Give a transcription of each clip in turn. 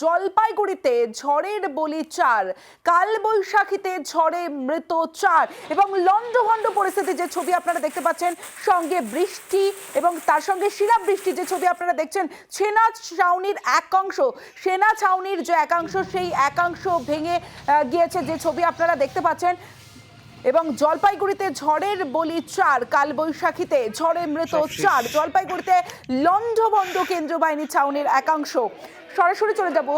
জলপাইগুড়িতে ঝড়ের বলি 4, কালবৈশাখীতে ঝড়ে মৃত 4 এবং লন্ডভন্ড পরিস্থিতি যে ছবি আপনারা দেখতে পাচ্ছেন, সঙ্গে বৃষ্টি এবং তার সঙ্গে শিলাবৃষ্টি যে ছবি আপনারা দেখছেন। সেনা ছাউনির একাংশ, সেনা ছাউনির যে একাংশ, সেই একাংশ ভেঙে গিয়েছে যে ছবি আপনারা দেখতে পাচ্ছেন। এবং জলপাইগুড়িতে ঝড়ের বলি 4, কালবৈশাখীতে ঝড়ে মৃত 4, জলপাইগুড়িতে লন্ডভন্ড কেন্দ্রীয় বাহিনী ছাউনির একাংশ। সরাসরি চলে যাব,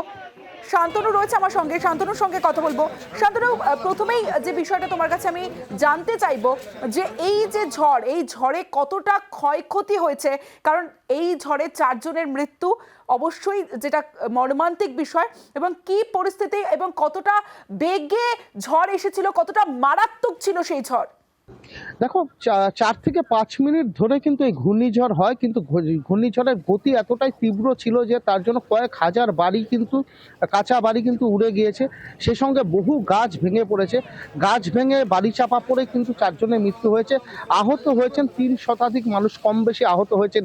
শান্তনু রয়েছে আমার সঙ্গে, শান্তনুর সঙ্গে কথা বলবো। শান্তনু, প্রথমেই যে বিষয়টা তোমার কাছে আমি জানতে চাইবো যে এই যে ঝড়, এই ঝড়ে কতটা ক্ষয়ক্ষতি হয়েছে, কারণ এই ঝড়ে 4 জনের মৃত্যু অবশ্যই যেটা মর্মান্তিক বিষয়, এবং কি পরিস্থিতি এবং কতটা বেগে ঝড় এসেছিল, কতটা মারাত্মক ছিল সেই ঝড়। দেখো, 4 থেকে 5 মিনিট ধরে কিন্তু এই ঘূর্ণিঝড় হয়, কিন্তু ঘূর্ণিঝড়ের গতি এতটাই তীব্র ছিল যে তার জন্য কয়েক হাজার বাড়ি কিন্তু, কাঁচা বাড়ি কিন্তু উড়ে গিয়েছে। সে সঙ্গে বহু গাছ ভেঙে পড়েছে, গাছ ভেঙে বাড়ি চাপা পড়ে কিন্তু 4 জনের মৃত্যু হয়েছে। আহত হয়েছেন 3 শতাধিক মানুষ, কম বেশি আহত হয়েছেন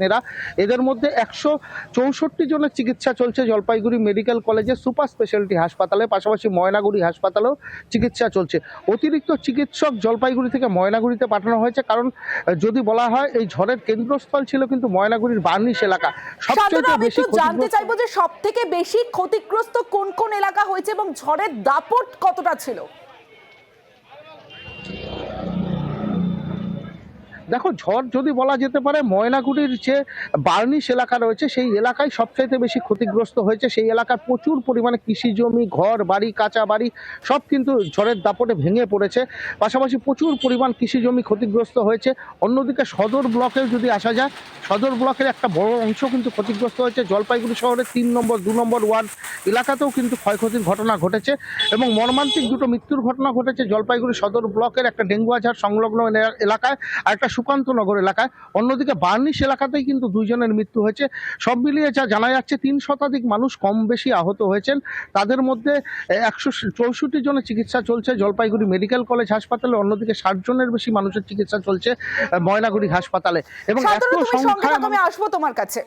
এদের মধ্যে 164 জনের চিকিৎসা চলছে জলপাইগুড়ি মেডিকেল কলেজের সুপার স্পেশালিটি হাসপাতালে, পাশাপাশি ময়নাগুড়ি হাসপাতালেও চিকিৎসা চলছে। অতিরিক্ত চিকিৎসক জলপাইগুড়ি থেকে ময়নাগুড়িতে পাঠানো হয়েছে, কারণ যদি বলা হয় এই ঝড়ের কেন্দ্রস্থল ছিল কিন্তু ময়নাগুড়ির বার্নিশ এলাকা। সবচেয়ে বেশি জানতে চাইবো যে সবথেকে বেশি ক্ষতিগ্রস্ত কোন কোন এলাকা হয়েছে এবং ঝড়ের দাপট কতটা ছিল। দেখো, ঝড় যদি বলা যেতে পারে ময়নাগুড়ির যে বার্নিশ এলাকা রয়েছে সেই এলাকায় সবচাইতে বেশি ক্ষতিগ্রস্ত হয়েছে। সেই এলাকার প্রচুর পরিমাণে কৃষি জমি, ঘর বাড়ি, কাঁচা বাড়ি সব কিন্তু ঝড়ের দাপটে ভেঙে পড়েছে। পাশাপাশি প্রচুর পরিমাণ কৃষি জমি ক্ষতিগ্রস্ত হয়েছে। অন্যদিকে সদর ব্লকেও যদি আসা যায়, সদর ব্লকের একটা বড় অংশ কিন্তু ক্ষতিগ্রস্ত হয়েছে। জলপাইগুড়ি শহরের 3 নম্বর 2 নম্বর ওয়ার্ড এলাকাতেও কিন্তু ক্ষয়ক্ষতির ঘটনা ঘটেছে এবং মর্মান্তিক দুটো মৃত্যুর ঘটনা ঘটেছে জলপাইগুড়ি সদর ব্লকের একটা ডেঙ্গুয়াঝাড় সংলগ্ন এলাকায় আর একটা সুকান্তনগর এলাকায়। অন্যদিকে বার্নিশ এলাকাতেই কিন্তু 2 জনের মৃত্যু হয়েছে। সব মিলিয়ে যা জানা যাচ্ছে 3 শতাধিক মানুষ কম বেশি আহত হয়েছেন। তাদের মধ্যে 164 জনের চিকিৎসা চলছে জলপাইগুড়ি মেডিকেল কলেজ হাসপাতালে, অন্যদিকে 60 জনের বেশি মানুষের চিকিৎসা চলছে ময়নাগুড়ি হাসপাতালে। এবং এত সংখ্যায় আমি আসবো তোমার কাছে।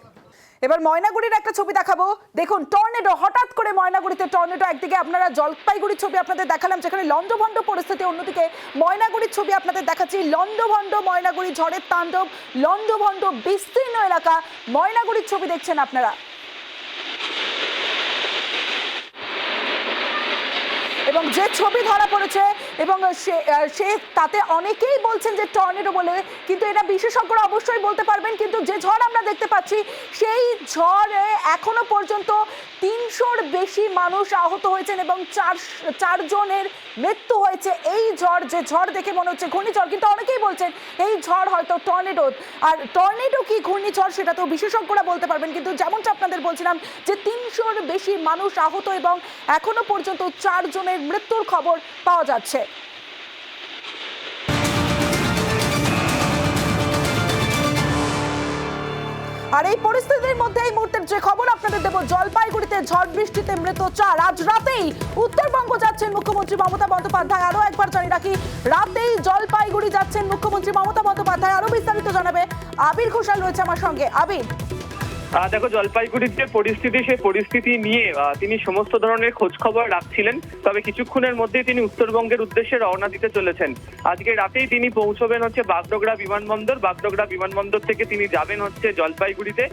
এবার ময়নাগুড়ির একটা ছবি দেখাবো। দেখুন, টর্নেডো, হঠাৎ করে ময়নাগুড়িতে টর্নেডো। একদিকে আপনারা জলপাইগুড়ির ছবি আপনাদের দেখালাম যেখানে লন্ডভন্ড পরিস্থিতি, অন্যদিকে ময়নাগুড়ির ছবি আপনাদের দেখাচ্ছি। লন্ডভন্ড ময়নাগুড়ি, ঝড়ের তাণ্ডব, লন্ডভন্ড বিস্তীর্ণ এলাকা। ময়নাগুড়ির ছবি দেখছেন আপনারা এবং যে ছবি ধরা পড়েছে এবং সে তাতে অনেকেই বলছেন যে টর্নেডো বলে, কিন্তু এটা বিশেষজ্ঞরা অবশ্যই বলতে পারবেন। কিন্তু যে ঝড় আমরা দেখতে পাচ্ছি সেই ঝড়ে এখনো পর্যন্ত 300-র বেশি মানুষ আহত হয়েছেন এবং 4 জনের মৃত্যু হয়েছে। এই ঝড়, যে ঝড় দেখে মনে হচ্ছে ঘূর্ণিঝড়, কিন্তু অনেকেই বলছেন এই ঝড় হয়তো টর্নেডো। আর টর্নেডো কি ঘূর্ণিঝড় সেটা তো বিশেষজ্ঞরা বলতে পারবেন, কিন্তু যেমনটা আপনাদের বলছিলাম যে 300-র বেশি মানুষ আহত এবং এখনো পর্যন্ত 4 জনের মৃত্যুর খবর পাওয়া যাচ্ছে। আর এই পরিস্থিতির মধ্যে এই মুহূর্তের যে খবর আপনাদের দেব, জলপাইগুড়িতে ঝড় বৃষ্টিতে মৃত 4। আজ রাতেই উত্তরবঙ্গ যাচ্ছেন মুখ্যমন্ত্রী মমতা বন্দ্যোপাধ্যায়। আরো একবার জানিয়ে রাখি, রাতেই জলপাইগুড়ি যাচ্ছেন মুখ্যমন্ত্রী মমতা বন্দ্যোপাধ্যায়। আরো বিস্তারিত জানাবে আবির ঘোষাল রয়েছে আমার সঙ্গে। আবির, দেখো, জলপাইগুড়ির যে পরিস্থিতি, সেই পরিস্থিতি নিয়ে তিনি সমস্ত ধরনের খোঁজ খবর রাখছিলেন। তবে কিছুক্ষণের মধ্যেই তিনি উত্তরবঙ্গের উদ্দেশ্যে রওনা দিতে চলেছেন। আজকে রাতেই তিনি পৌঁছবেন হচ্ছে বাগডোগরা বিমানবন্দর। বাগডোগরা বিমানবন্দর থেকে তিনি যাবেন হচ্ছে জলপাইগুড়িতে।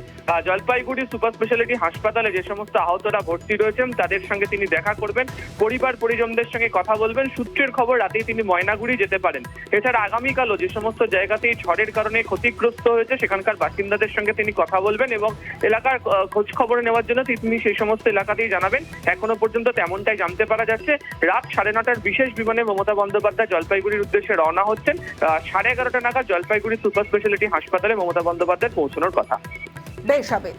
জলপাইগুড়ি সুপার স্পেশালিটি হাসপাতালে যে সমস্ত আহতরা ভর্তি রয়েছেন তাদের সঙ্গে তিনি দেখা করবেন, পরিবার পরিজনদের সঙ্গে কথা বলবেন। সূত্রের খবর রাতেই তিনি ময়নাগুড়ি যেতে পারেন। এছাড়া আগামীকালও যে সমস্ত জায়গাতেই ঝড়ের কারণে ক্ষতিগ্রস্ত হয়েছে সেখানকার বাসিন্দাদের সঙ্গে তিনি কথা বলবেন এবং এলাকার খোঁজ খবর নেওয়ার জন্য তিনি সেই সমস্ত এলাকাতেই জানাবেন। এখনো পর্যন্ত তেমনটাই জানতে পারা যাচ্ছে। রাত 9:30টার বিশেষ বিমানে মমতা বন্দ্যোপাধ্যায় জলপাইগুড়ির উদ্দেশ্যে রওনা হচ্ছেন। 11:30 নাগাদ জলপাইগুড়ি সুপার স্পেশালিটি হাসপাতালে মমতা বন্দ্যোপাধ্যায় পৌঁছানোর কথা। বেশ, আবির।